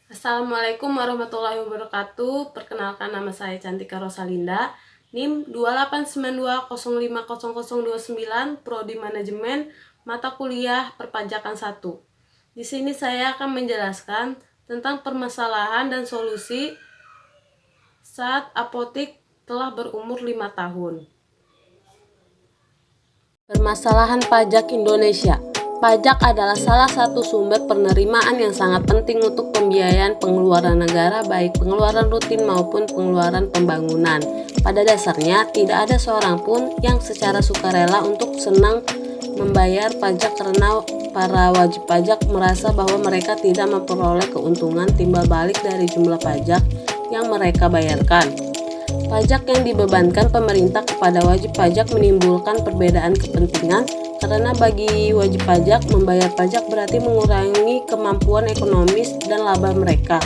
Assalamualaikum warahmatullahi wabarakatuh. Perkenalkan, nama saya Cantika Rosalinda, NIM 28920500029, Prodi Manajemen, mata kuliah Perpajakan 1. Di sini saya akan menjelaskan tentang permasalahan dan solusi saat apotik telah berumur 5 tahun. Permasalahan pajak Indonesia. Pajak adalah salah satu sumber penerimaan yang sangat penting untuk pembiayaan pengeluaran negara, baik pengeluaran rutin maupun pengeluaran pembangunan. Pada dasarnya, tidak ada seorang pun yang secara sukarela untuk senang membayar pajak karena para wajib pajak merasa bahwa mereka tidak memperoleh keuntungan timbal balik dari jumlah pajak yang mereka bayarkan. Pajak yang dibebankan pemerintah kepada wajib pajak menimbulkan perbedaan kepentingan karena bagi wajib pajak, membayar pajak berarti mengurangi kemampuan ekonomis dan laba mereka.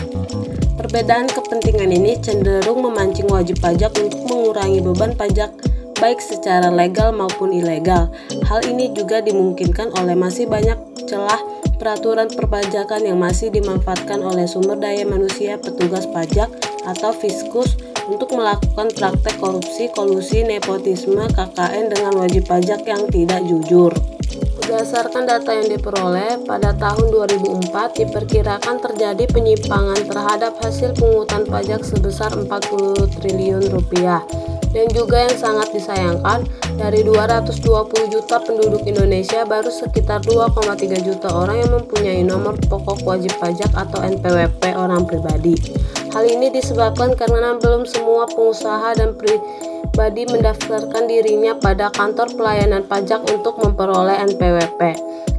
Perbedaan kepentingan ini cenderung memancing wajib pajak untuk mengurangi beban pajak baik secara legal maupun ilegal. Hal ini juga dimungkinkan oleh masih banyak celah peraturan perpajakan yang masih dimanfaatkan oleh sumber daya manusia petugas pajak atau fiskus untuk melakukan praktek korupsi, kolusi, nepotisme, KKN dengan wajib pajak yang tidak jujur. Berdasarkan data yang diperoleh, pada tahun 2004 diperkirakan terjadi penyimpangan terhadap hasil pungutan pajak sebesar 40 triliun rupiah. Dan juga yang sangat disayangkan, dari 220 juta penduduk Indonesia, baru sekitar 2,3 juta orang yang mempunyai nomor pokok wajib pajak atau NPWP orang pribadi. Hal ini disebabkan karena belum semua pengusaha dan pribadi mendaftarkan dirinya pada kantor pelayanan pajak untuk memperoleh NPWP.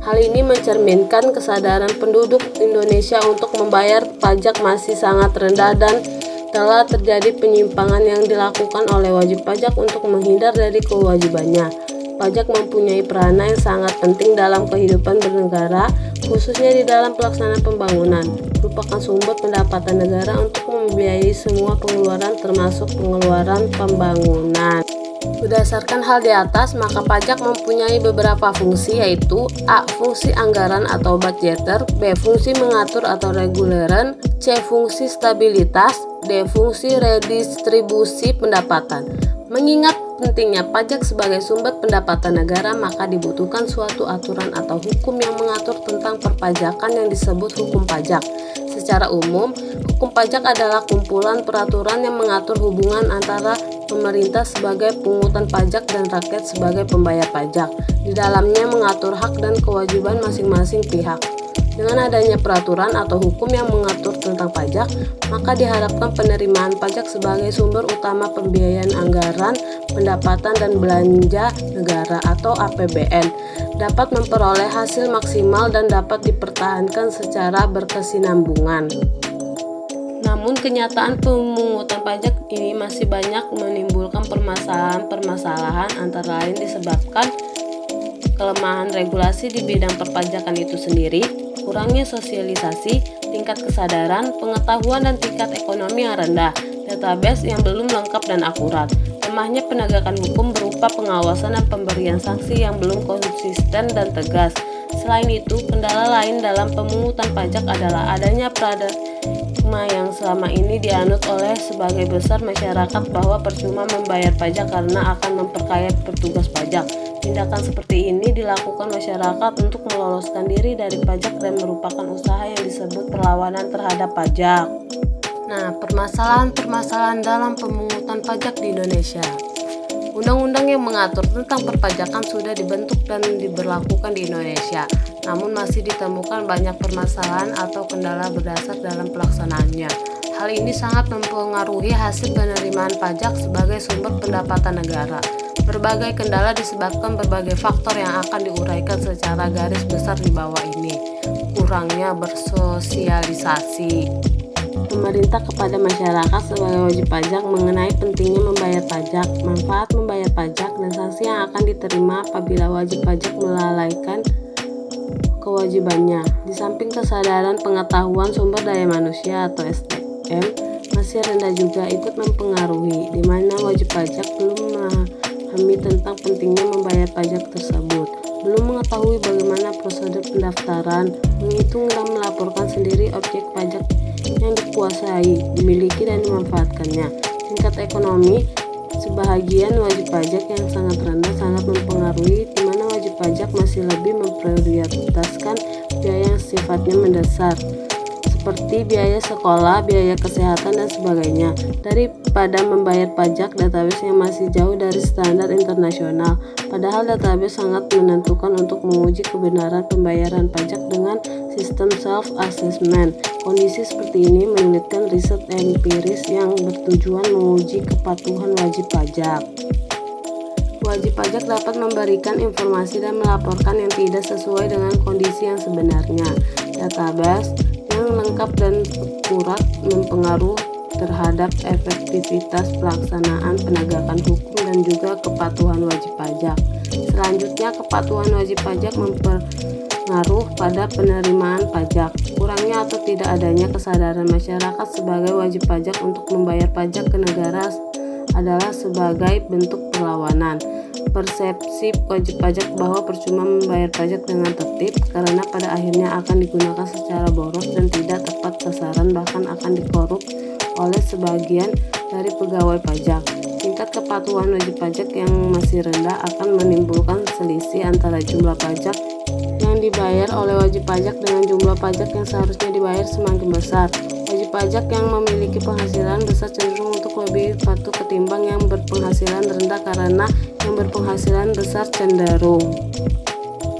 Hal ini mencerminkan kesadaran penduduk Indonesia untuk membayar pajak masih sangat rendah dan telah terjadi penyimpangan yang dilakukan oleh wajib pajak untuk menghindar dari kewajibannya. Pajak mempunyai peranan yang sangat penting dalam kehidupan bernegara, khususnya di dalam pelaksanaan pembangunan. Merupakan sumber pendapatan negara untuk membiayai semua pengeluaran termasuk pengeluaran pembangunan. Berdasarkan hal di atas, maka pajak mempunyai beberapa fungsi, yaitu A. Fungsi anggaran atau budgeter, B. Fungsi mengatur atau reguleran, C. Fungsi stabilitas, D. Fungsi redistribusi pendapatan. Mengingat pentingnya pajak sebagai sumber pendapatan negara, maka dibutuhkan suatu aturan atau hukum yang mengatur tentang perpajakan yang disebut hukum pajak. Secara umum, hukum pajak adalah kumpulan peraturan yang mengatur hubungan antara pemerintah sebagai pungutan pajak dan rakyat sebagai pembayar pajak. Di dalamnya mengatur hak dan kewajiban masing-masing pihak. Dengan adanya peraturan atau hukum yang mengatur tentang pajak, maka diharapkan penerimaan pajak sebagai sumber utama pembiayaan anggaran, pendapatan dan belanja negara atau APBN dapat memperoleh hasil maksimal dan dapat dipertahankan secara berkesinambungan. Namun kenyataan pemungutan pajak ini masih banyak menimbulkan permasalahan antara lain disebabkan kelemahan regulasi di bidang perpajakan itu sendiri, kurangnya sosialisasi, tingkat kesadaran, pengetahuan dan tingkat ekonomi yang rendah, database yang belum lengkap dan akurat, lemahnya penegakan hukum berupa pengawasan dan pemberian sanksi yang belum konsisten dan tegas. Selain itu, kendala lain dalam pemungutan pajak adalah adanya paradigma yang selama ini dianut oleh sebagai besar masyarakat bahwa percuma membayar pajak karena akan memperkaya petugas pajak. Tindakan seperti ini dilakukan masyarakat untuk meloloskan diri dari pajak dan merupakan usaha yang disebut perlawanan terhadap pajak. Nah, permasalahan dalam pemungutan pajak di Indonesia. Undang-undang yang mengatur tentang perpajakan sudah dibentuk dan diberlakukan di Indonesia, namun masih ditemukan banyak permasalahan atau kendala berdasar dalam pelaksanaannya. Hal ini sangat mempengaruhi hasil penerimaan pajak sebagai sumber pendapatan negara. Berbagai kendala disebabkan berbagai faktor yang akan diuraikan secara garis besar di bawah ini. Kurangnya bersosialisasi pemerintah kepada masyarakat sebagai wajib pajak mengenai pentingnya membayar pajak, manfaat membayar pajak, dan sanksi yang akan diterima apabila wajib pajak melalaikan kewajibannya. Di samping kesadaran pengetahuan sumber daya manusia atau SDM masih rendah juga ikut mempengaruhi, di mana wajib pajak belum memahami tentang pentingnya membayar pajak tersebut, belum mengetahui bagaimana prosedur pendaftaran, menghitung dan melaporkan sendiri objek pajak yang dikuasai, dimiliki, dan dimanfaatkannya. Tingkat ekonomi, sebahagian wajib pajak yang sangat rendah sangat mempengaruhi, di mana wajib pajak masih lebih memprioritaskan biaya yang sifatnya mendasar, seperti biaya sekolah, biaya kesehatan, dan sebagainya, daripada membayar pajak database yang masih jauh dari standar internasional. Padahal database sangat menentukan untuk menguji kebenaran pembayaran pajak dengan sistem self-assessment. Kondisi seperti ini menyulitkan riset empiris yang bertujuan menguji kepatuhan wajib pajak. Wajib pajak dapat memberikan informasi dan melaporkan yang tidak sesuai dengan kondisi yang sebenarnya. Database yang lengkap dan akurat mempengaruhi terhadap efektivitas pelaksanaan penegakan hukum dan juga kepatuhan wajib pajak. Selanjutnya, kepatuhan wajib pajak mempengaruhi pada penerimaan pajak. Kurangnya atau tidak adanya kesadaran masyarakat sebagai wajib pajak untuk membayar pajak ke negara adalah sebagai bentuk perlawanan. Persepsi wajib pajak bahwa percuma membayar pajak dengan tertib karena pada akhirnya akan digunakan secara boros dan tidak tepat sasaran, bahkan akan dikorup oleh sebagian dari pegawai pajak. Tingkat kepatuhan wajib pajak yang masih rendah akan menimbulkan selisih antara jumlah pajak yang dibayar oleh wajib pajak dengan jumlah pajak yang seharusnya dibayar semakin besar. Wajib pajak yang memiliki penghasilan besar cenderung untuk lebih patuh ketimbang yang berpenghasilan rendah karena yang berpenghasilan besar cenderung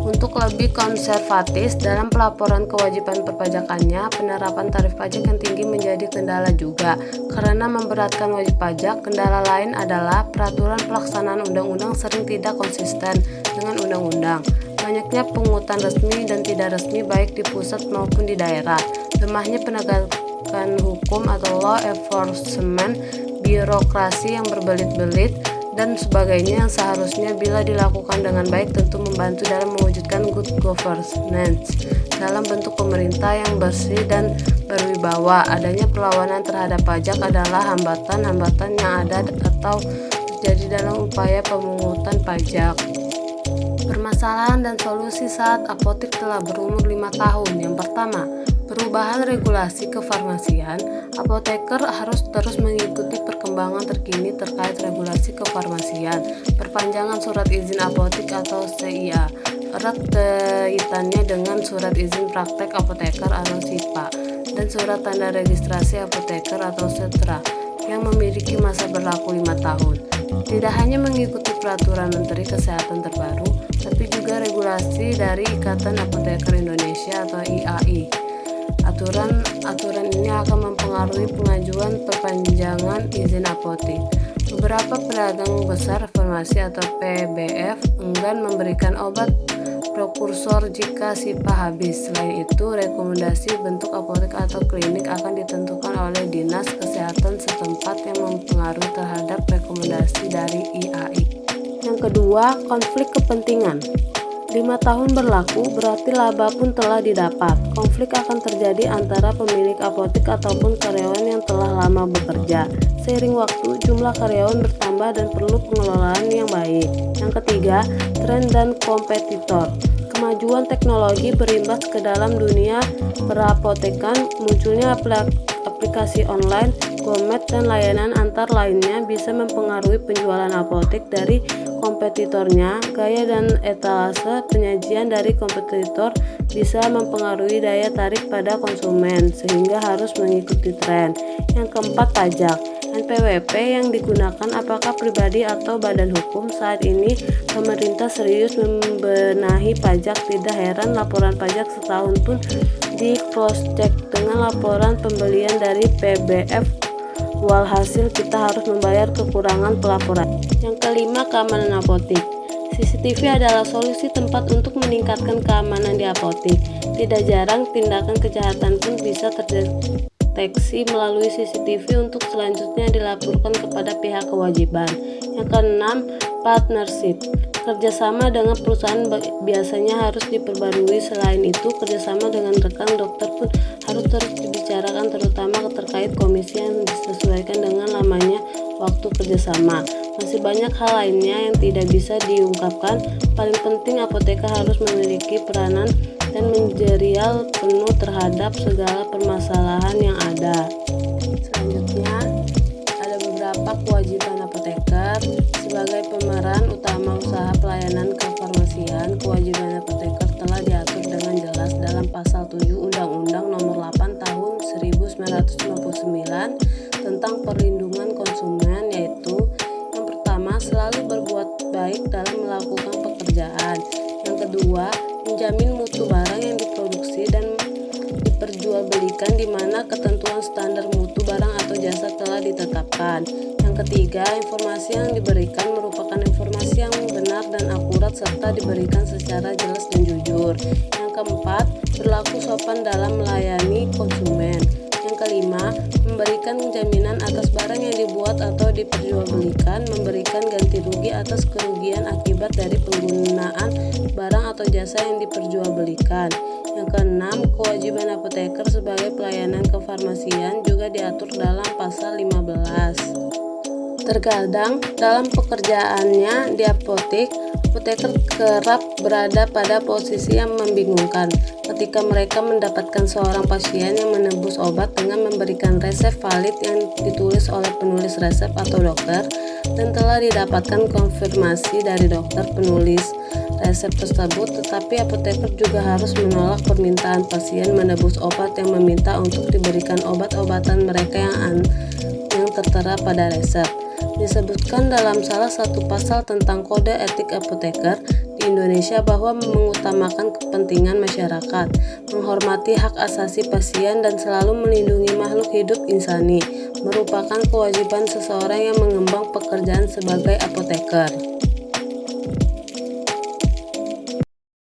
untuk lebih konservatif dalam pelaporan kewajiban perpajakannya. Penerapan tarif pajak yang tinggi menjadi kendala juga karena memberatkan wajib pajak. Kendala lain adalah peraturan pelaksanaan undang-undang sering tidak konsisten dengan undang-undang. Banyaknya pungutan resmi dan tidak resmi baik di pusat maupun di daerah. Lemahnya penegakan hukum atau law enforcement, birokrasi yang berbelit-belit, dan sebagainya yang seharusnya bila dilakukan dengan baik tentu membantu dalam mewujudkan good governance dalam bentuk pemerintah yang bersih dan berwibawa. Adanya perlawanan terhadap pajak adalah hambatan-hambatan yang ada atau terjadi dalam upaya pemungutan pajak. Permasalahan dan solusi saat apotek telah berumur 5 tahun. Yang pertama, perubahan regulasi kefarmasian. Apoteker harus terus mengikuti perkembangan terkini terkait regulasi kefarmasian. Perpanjangan surat izin apotek atau CIA erat kaitannya dengan surat izin praktek apoteker atau SIPA dan surat tanda registrasi apoteker atau SETRA yang memiliki masa berlaku 5 tahun. Tidak hanya mengikuti peraturan Menteri Kesehatan terbaru, tapi juga regulasi dari Ikatan Apoteker Indonesia atau IAI. Aturan ini akan mempengaruhi pengajuan perpanjangan izin apotek. Beberapa pedagang besar farmasi atau PBF enggan memberikan obat prekursor jika SIPA habis. Selain itu, rekomendasi bentuk apotek atau klinik akan ditentukan oleh Dinas Kesehatan setempat yang mempengaruhi terhadap rekomendasi dari IAI. Yang kedua, konflik kepentingan. 5 tahun berlaku berarti laba pun telah didapat. Konflik akan terjadi antara pemilik apotek ataupun karyawan yang telah lama bekerja. Seiring waktu, jumlah karyawan bertambah dan perlu pengelolaan yang baik. Yang ketiga, tren dan kompetitor. Kemajuan teknologi berimbas ke dalam dunia perapotekan. Munculnya aplikasi online, Gomet, dan layanan antar lainnya bisa mempengaruhi penjualan apotek dari kompetitornya. Gaya dan etalase penyajian dari kompetitor bisa mempengaruhi daya tarik pada konsumen sehingga harus mengikuti tren. Yang keempat, pajak. NPWP yang digunakan apakah pribadi atau badan hukum? Saat ini pemerintah serius membenahi pajak. Tidak heran laporan pajak setahun pun di cross check dengan laporan pembelian dari PBF. Walhasil kita harus membayar kekurangan pelaporan. Yang kelima, keamanan apotek. CCTV adalah solusi tempat untuk meningkatkan keamanan di apotek. Tidak jarang tindakan kejahatan pun bisa terdeteksi melalui CCTV untuk selanjutnya dilaporkan kepada pihak kewajiban. Yang keenam, partnership. Kerjasama dengan perusahaan biasanya harus diperbarui. Selain itu, kerjasama dengan rekan dokter pun harus terus dibicarakan, terutama terkait komisi yang disesuaikan dengan lamanya waktu kerjasama. Masih banyak hal lainnya yang tidak bisa diungkapkan. Paling penting, apoteker harus memiliki peranan dan manajerial penuh terhadap segala permasalahan yang ada. berbeda. Selanjutnya, ada beberapa kewajiban apoteker. Sebagai pemeran utama usaha pelayanan kefarmasian, kewajiban apoteker telah diatur dengan jelas dalam Pasal 7 Undang-Undang Nomor 8 Tahun 1959 tentang perlindungan konsumen, yaitu yang pertama, selalu berbuat baik dalam melakukan pekerjaan. Yang kedua, menjamin mutu barang yang diproduksi dan diperjualbelikan di mana ketentuan standar mutu barang atau jasa telah ditetapkan. Yang ketiga, informasi yang diberikan merupakan informasi yang benar dan akurat serta diberikan secara jelas dan jujur. Yang keempat, berlaku sopan dalam melayani konsumen. Yang kelima, memberikan jaminan atas barang yang dibuat atau diperjualbelikan, memberikan ganti rugi atas kerugian akibat dari penggunaan barang atau jasa yang diperjualbelikan. Yang keenam, kewajiban apoteker sebagai pelayanan kefarmasian juga diatur dalam Pasal 15. Terkadang dalam pekerjaannya di apoteker kerap berada pada posisi yang membingungkan ketika mereka mendapatkan seorang pasien yang menebus obat dengan memberikan resep valid yang ditulis oleh penulis resep atau dokter dan telah didapatkan konfirmasi dari dokter penulis resep tersebut, tetapi apoteker juga harus menolak permintaan pasien menebus obat yang meminta untuk diberikan obat-obatan mereka yang tertera pada resep. Disebutkan dalam salah satu pasal tentang kode etik apoteker di Indonesia bahwa mengutamakan kepentingan masyarakat, menghormati hak asasi pasien dan selalu melindungi makhluk hidup insani merupakan kewajiban seseorang yang mengemban pekerjaan sebagai apoteker.